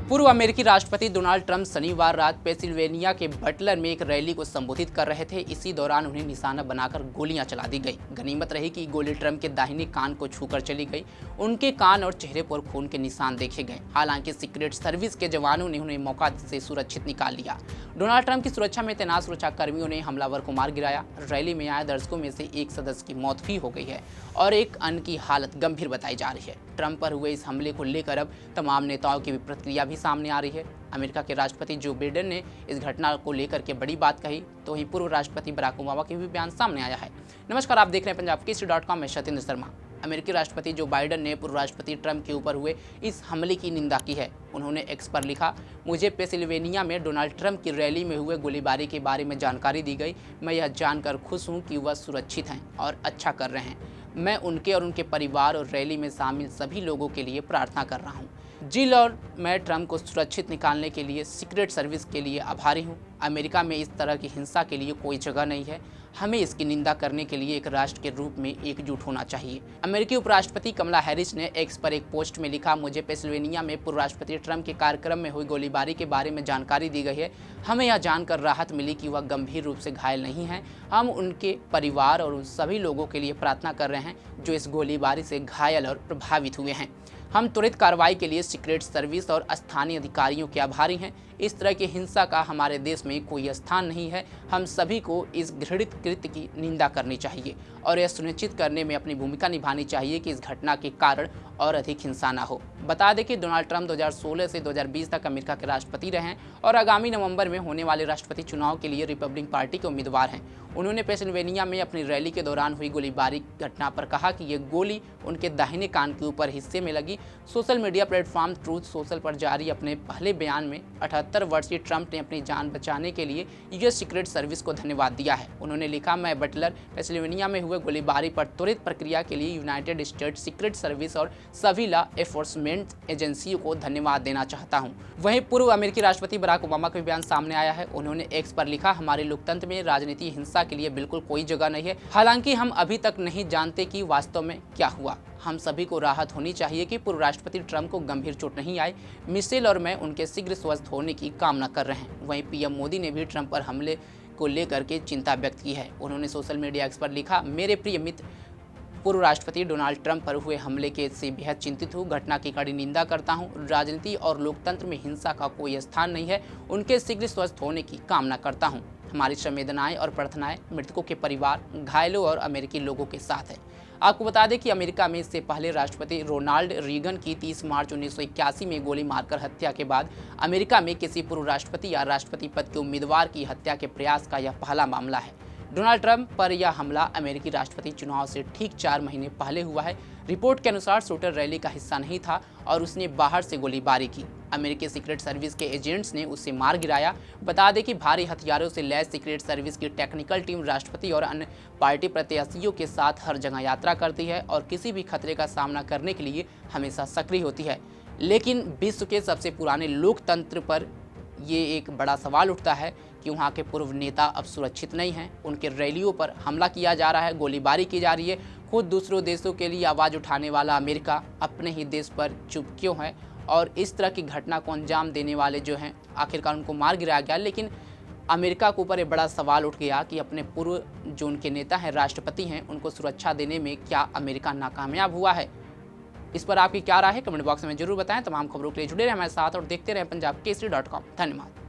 पूर्व अमेरिकी राष्ट्रपति डोनाल्ड ट्रंप शनिवार रात पेंसिल्वेनिया के बटलर में एक रैली को संबोधित कर रहे थे। इसी दौरान उन्हें निशाना बनाकर गोलियां चला दी गई। गनीमत रही कि गोली ट्रंप के दाहिने कान को छूकर चली गई। उनके कान और चेहरे पर खून के निशान देखे गए। हालांकि सीक्रेट सर्विस के जवानों ने उन्हें मौका से सुरक्षित निकाल लिया। डोनाल्ड ट्रंप की सुरक्षा में तैनात सुरक्षाकर्मियों ने हमलावर को मार गिराया। रैली में आए दर्शकों में से एक सदस्य की मौत भी हो गई है और एक अन्य की हालत गंभीर बताई जा रही है। ट्रंप पर हुए इस हमले को लेकर अब तमाम नेताओं की प्रतिक्रिया भी सामने आ रही है। अमेरिका के राष्ट्रपति जो बाइडेन ने इस घटना को लेकर के बड़ी बात कही, तो वहीं पूर्व राष्ट्रपति बराक ओबामा के भी बयान सामने आया है। नमस्कार, आप देख रहे हैं पंजाबकेसरी.com में सत्येंद्र शर्मा। अमेरिकी राष्ट्रपति जो बाइडेन ने पूर्व राष्ट्रपति ट्रंप के ऊपर हुए इस हमले की निंदा की है। उन्होंने एक्स पर लिखा, मुझे पेंसिल्वेनिया में डोनाल्ड ट्रंप की रैली में हुए गोलीबारी के बारे में जानकारी दी गई। मैं यह जानकर खुश हूं कि वह सुरक्षित हैं और अच्छा कर रहे हैं। मैं उनके और उनके परिवार और रैली में शामिल सभी लोगों के लिए प्रार्थना कर रहा हूं। जिल और मैं ट्रंप को सुरक्षित निकालने के लिए सीक्रेट सर्विस के लिए आभारी हूं। अमेरिका में इस तरह की हिंसा के लिए कोई जगह नहीं है। हमें इसकी निंदा करने के लिए एक राष्ट्र के रूप में एकजुट होना चाहिए। अमेरिकी उपराष्ट्रपति कमला हैरिस ने एक्स पर एक पोस्ट में लिखा, मुझे पेंसिल्वेनिया में पूर्व राष्ट्रपति ट्रंप के कार्यक्रम में हुई गोलीबारी के बारे में जानकारी दी गई है। हमें यह जानकर राहत मिली कि वह गंभीर रूप से घायल नहीं हैं। हम उनके परिवार और उन सभी लोगों के लिए प्रार्थना कर रहे हैं जो इस गोलीबारी से घायल और प्रभावित हुए हैं। हम त्वरित कार्रवाई के लिए सीक्रेट सर्विस और स्थानीय अधिकारियों के आभारी हैं। इस तरह की हिंसा का हमारे देश में कोई स्थान नहीं है। हम सभी को इस घृणित कृत्य की निंदा करनी चाहिए और यह सुनिश्चित करने में अपनी भूमिका निभानी चाहिए कि इस घटना के कारण और अधिक हिंसा न हो। बता दें कि डोनाल्ड ट्रंप 2016 से 2020 तक अमेरिका के राष्ट्रपति रहे हैं और आगामी नवंबर में होने वाले राष्ट्रपति चुनाव के लिए रिपब्लिकन पार्टी के उम्मीदवार हैं। उन्होंने पेंसिल्वेनिया में अपनी रैली के दौरान हुई गोलीबारी घटना पर कहा कि यह गोली उनके दाहिने कान के ऊपर हिस्से में लगी। Social media platform truth social पर जारी अपने पहले बयान में 78 वर्षीय ट्रंप ने अपनी जान बचाने के लिए यूएस सीक्रेट सर्विस को धन्यवाद दिया है। उन्होंने लिखा, मैं बटलर पेंसिल्वेनिया में हुए गोलीबारी पर त्वरित प्रक्रिया के लिए यूनाइटेड स्टेट्स सीक्रेट सर्विस और सभी लॉ एनफोर्समेंट एजेंसियों को धन्यवाद देना चाहता हूं। वहीं पूर्व अमेरिकी राष्ट्रपति बराक ओबामा का बयान सामने आया है। उन्होंने एक्स पर लिखा, हमारे लोकतंत्र में राजनीति हिंसा के लिए बिल्कुल कोई जगह नहीं है। हालांकि हम अभी तक नहीं जानते कि वास्तव में क्या हुआ। हम सभी को राहत होनी चाहिए कि पूर्व राष्ट्रपति ट्रंप को गंभीर चोट नहीं आई। मिशेल और मैं उनके शीघ्र स्वस्थ होने की कामना कर रहे हैं। वहीं पीएम मोदी ने भी ट्रंप पर हमले को लेकर के चिंता व्यक्त की है। उन्होंने सोशल मीडिया एक्स पर लिखा, मेरे प्रिय मित्र, पूर्व राष्ट्रपति डोनाल्ड ट्रंप पर हुए हमले के से बेहद चिंतित हूँ। घटना की कड़ी निंदा करता हूँ। राजनीति और लोकतंत्र में हिंसा का कोई स्थान नहीं है। उनके शीघ्र स्वस्थ होने की कामना करता हूँ। हमारी संवेदनाएं और प्रार्थनाएं मृतकों के परिवार, घायलों और अमेरिकी लोगों के साथ है। आपको बता दें कि अमेरिका में इससे पहले राष्ट्रपति रोनाल्ड रीगन की 30 मार्च 1981 में गोली मारकर हत्या के बाद अमेरिका में किसी पूर्व राष्ट्रपति या राष्ट्रपति पद के उम्मीदवार की हत्या के प्रयास का यह पहला मामला है। डोनाल्ड ट्रंप पर यह हमला अमेरिकी राष्ट्रपति चुनाव से ठीक 4 महीने पहले हुआ है। रिपोर्ट के अनुसार शूटर रैली का हिस्सा नहीं था और उसने बाहर से गोलीबारी की। अमेरिकी सीक्रेट सर्विस के एजेंट्स ने उसे मार गिराया। बता दें कि भारी हथियारों से लैस सीक्रेट सर्विस की टेक्निकल टीम राष्ट्रपति और अन्य पार्टी प्रत्याशियों के साथ हर जगह यात्रा करती है और किसी भी खतरे का सामना करने के लिए हमेशा सक्रिय होती है। लेकिन विश्व के सबसे पुराने लोकतंत्र पर ये एक बड़ा सवाल उठता है कि वहाँ के पूर्व नेता अब सुरक्षित नहीं हैं। उनके रैलियों पर हमला किया जा रहा है, गोलीबारी की जा रही है। खुद दूसरों देशों के लिए आवाज़ उठाने वाला अमेरिका अपने ही देश पर चुप क्यों है? और इस तरह की घटना को अंजाम देने वाले जो हैं, आखिरकार उनको मार गिराया गया। लेकिन अमेरिका के ऊपर एक बड़ा सवाल उठ गया कि अपने पूर्व जो उनके नेता हैं, राष्ट्रपति हैं, उनको सुरक्षा देने में क्या अमेरिका नाकामयाब हुआ है? इस पर आपकी क्या राय है? कमेंट बॉक्स में जरूर बताएं। तमाम खबरों के लिए जुड़े रहें हमारे साथ और देखते रहें पंजाबकेसरी.com। धन्यवाद।